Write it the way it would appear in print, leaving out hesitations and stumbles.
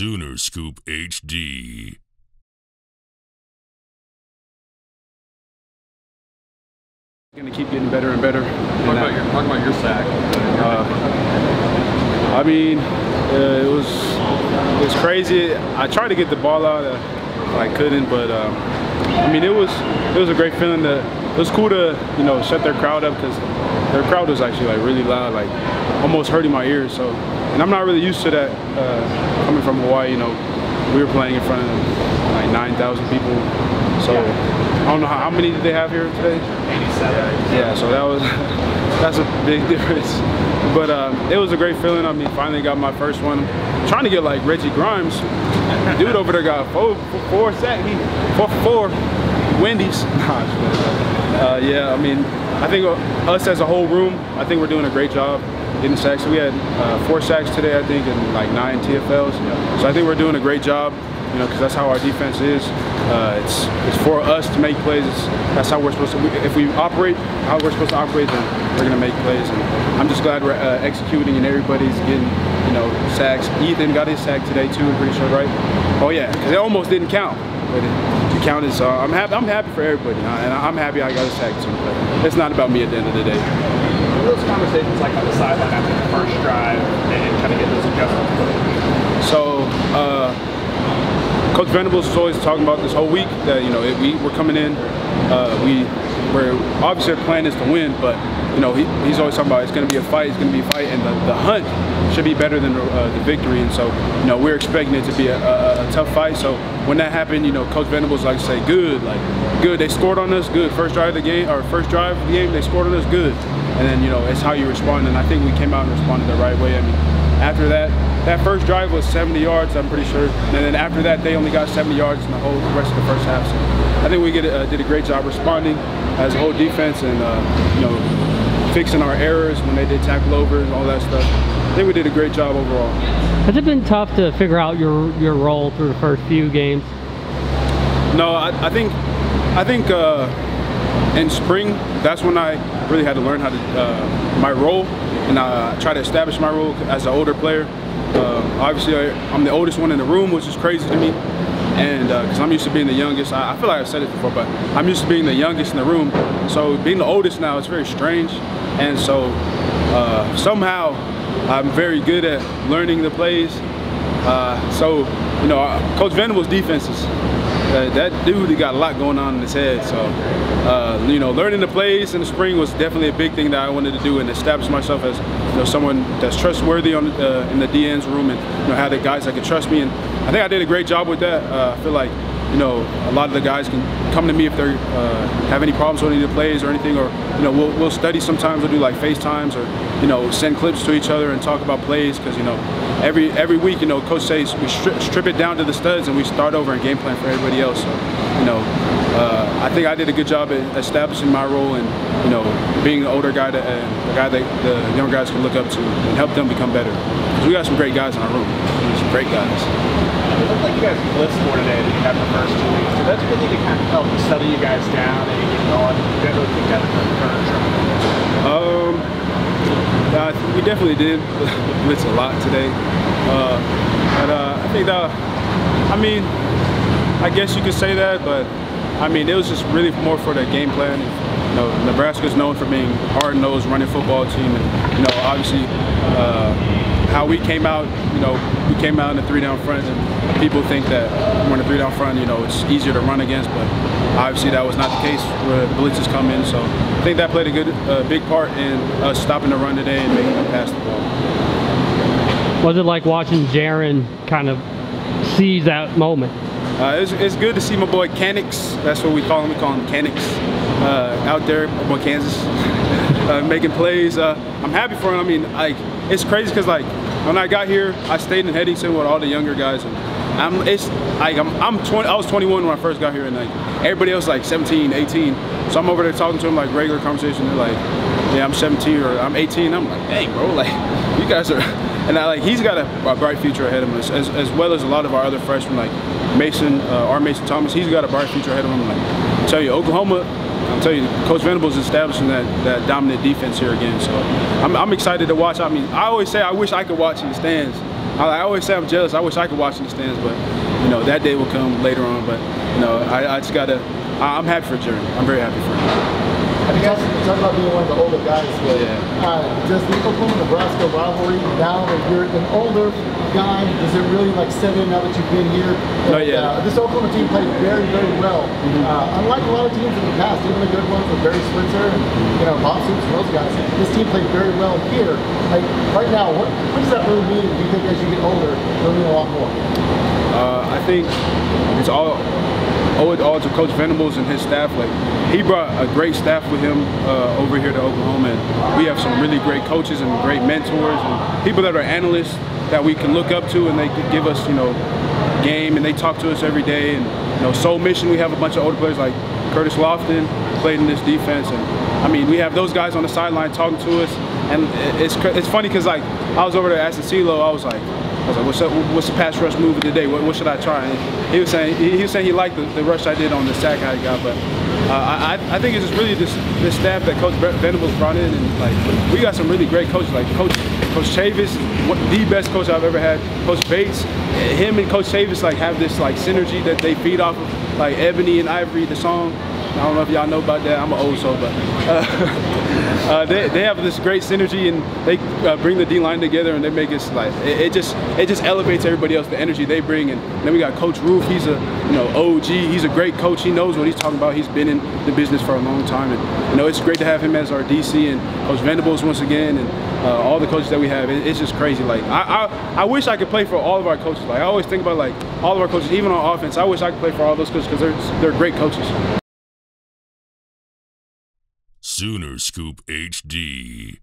Sooner Scoop HD. Going to keep getting better and better. Talk about your sack. I mean, it was crazy. I tried to get the ball out, I couldn't, but I mean, it was a great feeling. It was cool to shut their crowd up, because their crowd was actually like really loud, like almost hurting my ears. So, and I'm not really used to that coming from Hawaii. We were playing in front of like 9,000 people. So I don't know how many did they have here today? 87. Yeah, so that's a big difference. But it was a great feeling. I mean, finally got my first one. I'm trying to get like Reggie Grimes. Dude over there got four sacks. 4 for 4. Wendy's. Yeah, I mean, I think us as a whole room, I think we're doing a great job getting sacks. We had 4 sacks today, I think, and like 9 TFLs. So I think we're doing a great job, because that's how our defense is. It's for us to make plays. That's how we're supposed to. If we operate how we're supposed to operate, then we're gonna make plays. And I'm just glad we're executing, and everybody's getting, sacks. Ethan got his sack today too. I'm pretty sure, right? Oh yeah, because it almost didn't count, but it counted. So I'm happy for everybody, and I'm happy I got a sack too. But it's not about me at the end of the day. What are those conversations like on the sideline after the first drive and kind of get those adjustments? So Coach Venables is always talking about this whole week that we're coming in. We're obviously our plan is to win, but he's always talking about it's going to be a fight. It's going to be a fight, and the hunt should be better than the victory. And so we're expecting it to be a tough fight. So when that happened, Coach Venables like to say, good, good. They scored on us, good. First drive of the game, or first drive of the game, they scored on us, good. And then it's how you respond. And I think we came out and responded the right way. I mean, after that first drive was 70 yards, I'm pretty sure. And then after that, they only got 70 yards in the whole rest of the first half. So I think we did a great job responding as a whole defense, and fixing our errors when they did tackle over and all that stuff. I think we did a great job overall. Has it been tough to figure out your role through the first few games? No, I think in spring, that's when I really had to learn how to my role, and try to establish my role as an older player. Obviously, I'm the oldest one in the room, which is crazy to me, and because I'm used to being the youngest. I feel like I've said it before, but I'm used to being the youngest in the room. So being the oldest now, it's very strange, and so somehow I'm very good at learning the plays. So Coach Venables' defenses. That dude, he got a lot going on in his head. So, learning the plays in the spring was definitely a big thing that I wanted to do, and establish myself as someone that's trustworthy in the DN's room, and have the guys that can trust me. And I think I did a great job with that. I feel like a lot of the guys can come to me if they have any problems with any of the plays or anything, or we'll study sometimes. We'll do like FaceTimes, or send clips to each other and talk about plays, because every week Coach says we strip it down to the studs and we start over and game plan for everybody else. So I think I did a good job at establishing my role, and being the older guy, the guy that the younger guys can look up to and help them become better. Because we got some great guys in our room, some great guys. It looked like you guys blitzed more today than you have the first 2 weeks. So that's really to kind of help settle you guys down and get going. You guys really think that's the current we definitely did blitz a lot today. But I think I guess you could say that, but I mean, it was just really more for the game plan. Nebraska's known for being hard-nosed running football team, and obviously how we came out. We came out in a 3-down front, and people think that when a 3-down front, it's easier to run against, but obviously that was not the case where the blitzes come in. So I think that played a big part in us stopping the run today and making them pass the ball. Was it like watching Jaron kind of seize that moment? It's good to see my boy Canix. That's what we call him. We call him Canix. Out there, my boy Kansas, making plays. I'm happy for him. I mean, it's crazy because when I got here, I stayed in Headington with all the younger guys, and I was 21 when I first got here, and everybody else 17, 18. So I'm over there talking to them regular conversation. They're like, yeah, I'm 17 or I'm 18. I'm like, dang, bro, you guys are. And he's got a bright future ahead of him, as well as a lot of our other freshmen Mason, Mason Thomas. He's got a bright future ahead of him. I tell you, Oklahoma. I'll tell you, Coach Venables is establishing that dominant defense here again. So I'm excited to watch. I mean, I always say I wish I could watch in the stands I always say I'm jealous. I wish I could watch in the stands, but you know that day will come later on. But you know, I just gotta. I'm happy for Jeremy. I'm very happy for him. You guys talk about being one of the older guys here. Yeah. Does the Oklahoma-Nebraska rivalry, now that you're an older guy, does it really like set in now that you've been here? Not yet. This Oklahoma team played very, very well. Unlike a lot of teams in the past, even the good ones with Barry Switzer and Bob Stoops and those guys, this team played very well here. Like right now, what does that really mean? Do you think as you get older, it'll mean a lot more? I think it's all to Coach Venables and his staff. Like he brought a great staff with him over here to Oklahoma, and we have some really great coaches and great mentors and people that are analysts that we can look up to, and they give us game, and they talk to us every day. And Soul Mission, we have a bunch of older players like Curtis Lofton played in this defense, and I mean we have those guys on the sideline talking to us, and it's funny because like I was over there asking CeeLo, I was like, what's the pass rush move of the day? What should I try? And he was saying he liked the rush I did on the sack I got, but I think it's just really this staff that Coach Venables brought in, and like we got some really great coaches like Coach Chavis, the best coach I've ever had. Coach Bates, him and Coach Chavis like have this like synergy that they feed off of, like Ebony and Ivory, the song. I don't know if y'all know about that. I'm an old soul, but they have this great synergy, and they bring the D-line together, and they make us like it just elevates everybody else, the energy they bring. And then we got Coach Roof. He's a OG. He's a great coach. He knows what he's talking about. He's been in the business for a long time, and it's great to have him as our DC, and Coach Venables once again, and all the coaches that we have. It's just crazy. Like I wish I could play for all of our coaches. Like I always think about like all of our coaches, even on offense. I wish I could play for all those coaches because they're great coaches. Sooner Scoop HD.